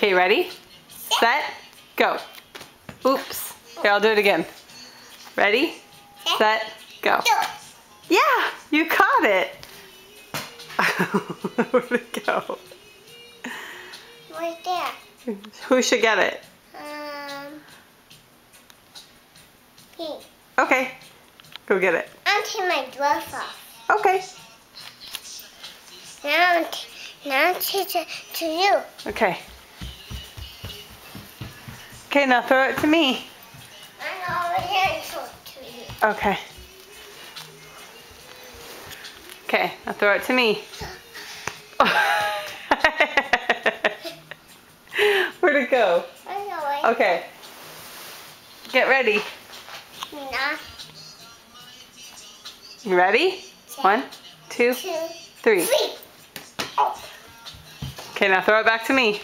Okay, ready? Set, go. Oops. Here, I'll do it again. Ready? Set, go. Yeah, you caught it. Where'd it go? Right there. Who should get it? Pink. Okay, go get it. I'll take my dress off. Okay. Now I'll teach it to you. Okay. Okay, now throw it to me. I'm over here and show it to you. Okay. Okay, now throw it to me. Where'd it go? I know it. Okay. Get ready. Nah. You ready? 1, 2, 2, 3. 3. Oh. Okay, now throw it back to me.